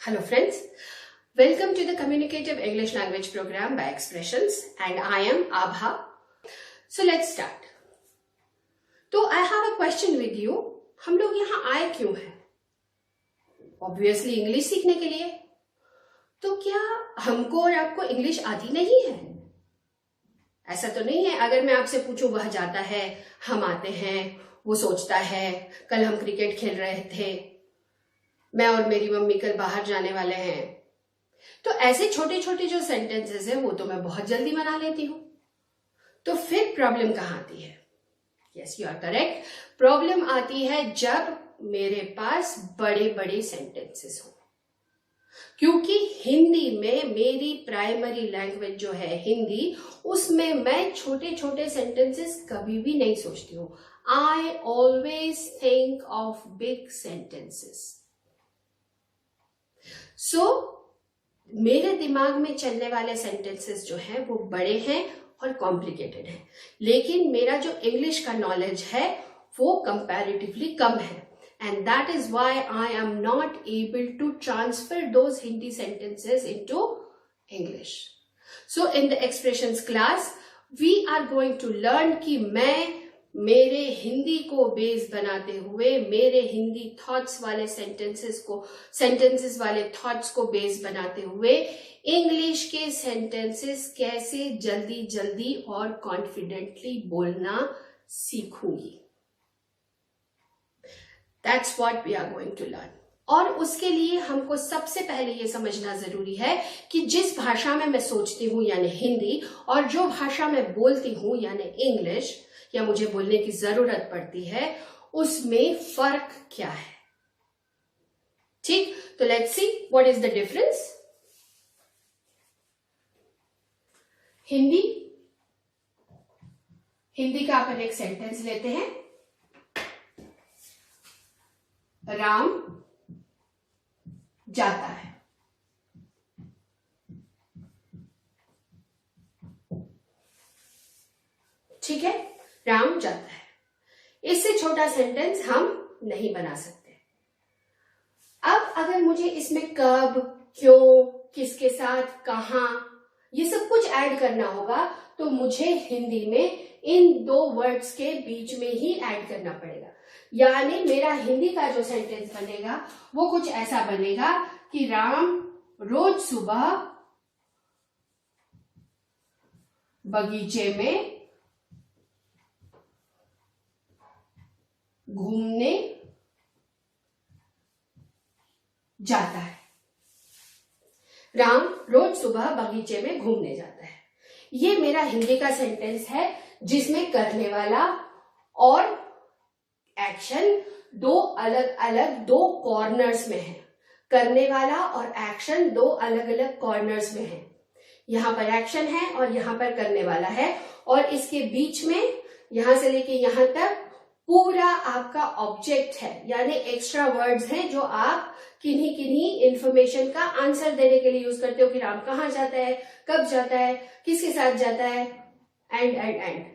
Hello friends, welcome to the Communicative English Language Program by Expressions and I am Abha. So let's start. तो I have a question with you. हम लोग यहाँ आए क्यों हैं? Obviously English सीखने के लिए. तो क्या हमको और आपको इंग्लिश आती नहीं है? ऐसा तो नहीं है. अगर मैं आपसे पूछूं वह जाता है, हम आते हैं, वो सोचता है, कल हम क्रिकेट खेल रहे थे, मैं और मेरी मम्मी कल बाहर जाने वाले हैं. तो ऐसे छोटे छोटे जो सेंटेंसेस है वो तो मैं बहुत जल्दी बना लेती हूं. तो फिर प्रॉब्लम कहाँ आती है? Yes, you are correct. Problem आती है जब मेरे पास बड़े बड़े सेंटेंसेस हो. क्योंकि हिंदी में मेरी प्राइमरी लैंग्वेज जो है हिंदी, उसमें मैं छोटे छोटे सेंटेंसेस कभी भी नहीं सोचती हूँ. I always think of big sentences. So मेरे दिमाग में चलने वाले सेंटेंसेस जो हैं वो बड़े हैं और कॉम्प्लिकेटेड हैं. लेकिन मेरा जो इंग्लिश का नॉलेज है वो कंपैरेटिवली कम है. And that is why I am not able to transfer those Hindi sentences into English. So in the expressions class we are going to learn कि मैं मेरे हिंदी को बेस बनाते हुए मेरे हिंदी थॉट्स वाले सेंटेंसेस वाले थॉट्स को बेस बनाते हुए इंग्लिश के सेंटेंसेस कैसे जल्दी जल्दी और कॉन्फिडेंटली बोलना सीखूंगी. That's what we are going to learn. और उसके लिए हमको सबसे पहले ये समझना जरूरी है कि जिस भाषा में मैं सोचती हूँ यानी हिंदी, और जो भाषा में बोलती हूँ यानी इंग्लिश, या मुझे बोलने की जरूरत पड़ती है, उसमें फर्क क्या है. ठीक, तो let's see what is the difference. Hindi का अपन एक सेंटेंस लेते हैं. राम जाता है. ठीक है, राम जाता है. इससे छोटा सेंटेंस हम नहीं बना सकते. अब अगर मुझे इसमें कब, क्यों, किसके साथ, कहां, ये सब कुछ ऐड करना होगा तो मुझे हिंदी में इन दो वर्ड्स के बीच में ही ऐड करना पड़ेगा. यानी मेरा हिंदी का जो सेंटेंस बनेगा वो कुछ ऐसा बनेगा कि राम रोज सुबह बगीचे में घूमने जाता है. राम रोज सुबह बगीचे में घूमने जाता है. ये मेरा हिंदी का सेंटेंस है जिसमें करने वाला और एक्शन दो अलग अलग दो कॉर्नर्स में है. करने वाला और एक्शन दो अलग अलग कॉर्नर्स में है. यहां पर एक्शन है और यहां पर करने वाला है, और इसके बीच में यहां से लेके यहां तक पूरा आपका ऑब्जेक्ट है, यानी एक्स्ट्रा वर्ड्स हैं जो आप किन्हीं किन्हीं इंफॉर्मेशन का आंसर देने के लिए यूज करते हो कि राम कहाँ जाता है, कब जाता है, किसके साथ जाता है, एंड.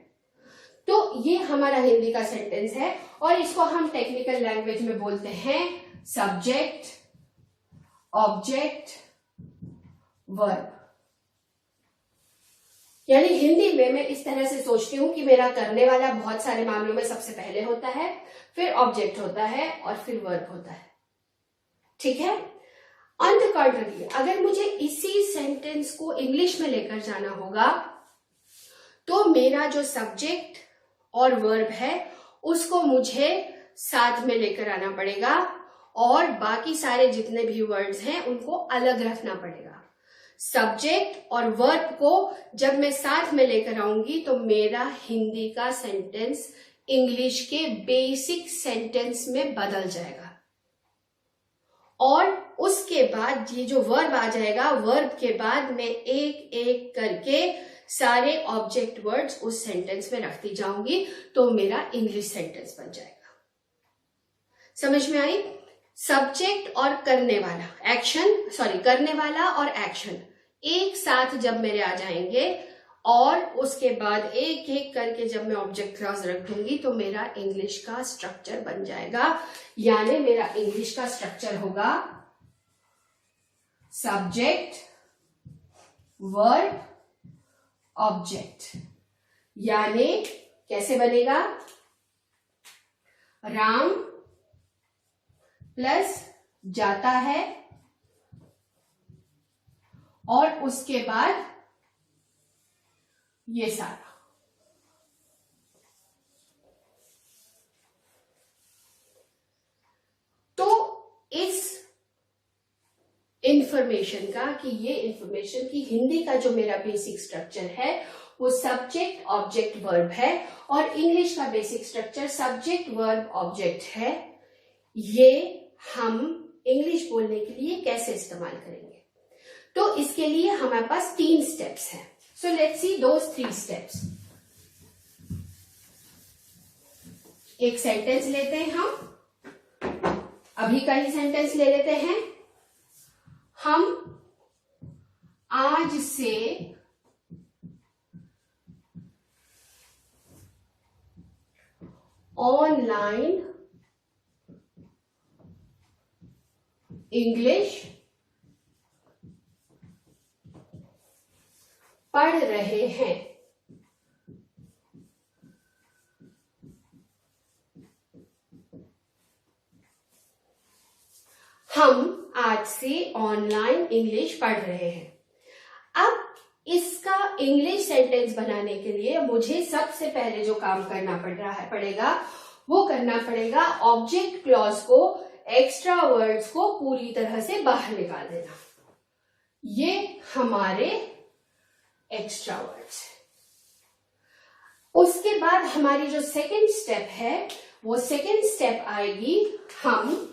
तो ये हमारा हिंदी का सेंटेंस है और इसको हम टेक्निकल लैंग्वेज में बोलते हैं सब्जेक्ट, ऑब्जेक्ट, वर्ब. यानी हिंदी में मैं इस तरह से सोचती हूं कि मेरा करने वाला बहुत सारे मामलों में सबसे पहले होता है, फिर ऑब्जेक्ट होता है और फिर वर्ब होता है. ठीक है. ऑन द कॉन्ट्ररी, अगर मुझे इसी सेंटेंस को इंग्लिश में लेकर जाना होगा तो मेरा जो सब्जेक्ट और वर्ब है उसको मुझे साथ में लेकर आना पड़ेगा और बाकी सारे जितने भी वर्ड्स हैं उनको अलग रखना पड़ेगा. सब्जेक्ट और वर्ब को जब मैं साथ में लेकर आऊंगी तो मेरा हिंदी का सेंटेंस इंग्लिश के बेसिक सेंटेंस में बदल जाएगा. और उसके बाद ये जो वर्ब आ जाएगा, वर्ब के बाद मैं एक एक करके सारे ऑब्जेक्ट वर्ड्स उस सेंटेंस में रखती जाऊंगी तो मेरा इंग्लिश सेंटेंस बन जाएगा. समझ में आई? सब्जेक्ट और करने वाला, करने वाला और एक्शन एक साथ जब मेरे आ जाएंगे और उसके बाद एक एक करके जब मैं ऑब्जेक्ट क्लॉज रख दूंगी तो मेरा इंग्लिश का स्ट्रक्चर बन जाएगा. यानी मेरा इंग्लिश का स्ट्रक्चर होगा सब्जेक्ट वर्ब ऑब्जेक्ट, यानी कैसे बनेगा, राम प्लस जाता है और उसके बाद ये सारा। तो इस इंफॉर्मेशन का, कि ये इंफॉर्मेशन की हिंदी का जो मेरा बेसिक स्ट्रक्चर है वो सब्जेक्ट ऑब्जेक्ट वर्ब है, और इंग्लिश का basic structure subject verb object है। ये हम इंग्लिश बोलने के लिए कैसे इस्तेमाल करेंगे? तो इसके लिए हमारे पास 3 स्टेप्स हैं। So let's see those 3 steps. एक सेंटेंस लेते हैं, हम अभी का ही सेंटेंस ले लेते हैं। हम आज से ऑनलाइन इंग्लिश पढ़ रहे हैं। हम आज से ऑनलाइन इंग्लिश पढ़ रहे हैं। अब इसका इंग्लिश सेंटेंस बनाने के लिए मुझे सबसे पहले जो काम करना पड़ेगा वो करना पड़ेगा ऑब्जेक्ट क्लॉज को, एक्स्ट्रा वर्ड्स को पूरी तरह से बाहर निकाल देना। ये हमारे एक्स्ट्रा वर्ड्स। उसके बाद हमारी जो सेकंड स्टेप है वो सेकंड स्टेप आएगी, हम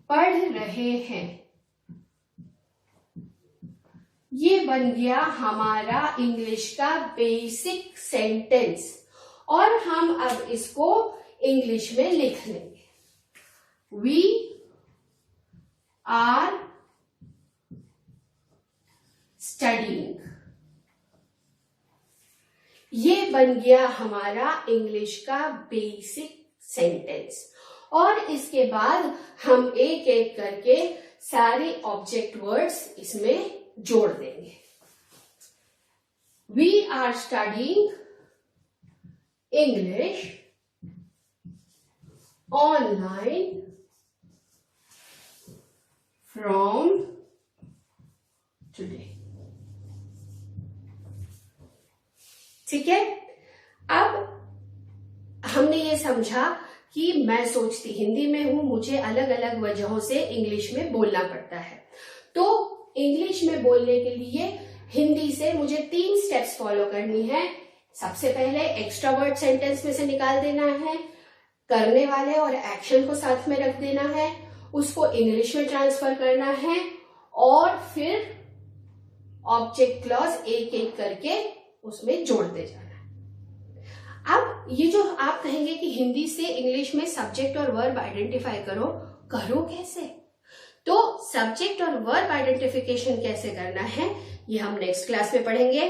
पढ़ रहे हैं। ये बन गया हमारा इंग्लिश का बेसिक सेंटेंस, और हम अब इसको इंग्लिश में लिख लेंगे। We are studying. ये बन गया हमारा इंग्लिश का बेसिक सेंटेंस, और इसके बाद हम एक एक करके सारे ऑब्जेक्ट वर्ड्स इसमें जोड़ देंगे। We are studying English online from today. ठीक है, अब हमने ये समझा कि मैं सोचती हिंदी में हूं, मुझे अलग अलग वजहों से इंग्लिश में बोलना पड़ता है। तो इंग्लिश में बोलने के लिए हिंदी से मुझे 3 स्टेप्स फॉलो करनी है। सबसे पहले एक्स्ट्रा वर्ड सेंटेंस में से निकाल देना है, करने वाले और एक्शन को साथ में रख देना है, उसको इंग्लिश में ट्रांसफर करना है, और फिर ऑब्जेक्ट क्लॉज एक एक करके उसमें जोड़ते जाना है। अब ये जो आप कहेंगे कि हिंदी से इंग्लिश में सब्जेक्ट और वर्ब आइडेंटिफाई करो कैसे? तो सब्जेक्ट और वर्ब आइडेंटिफिकेशन कैसे करना है ये हम नेक्स्ट क्लास में पढ़ेंगे।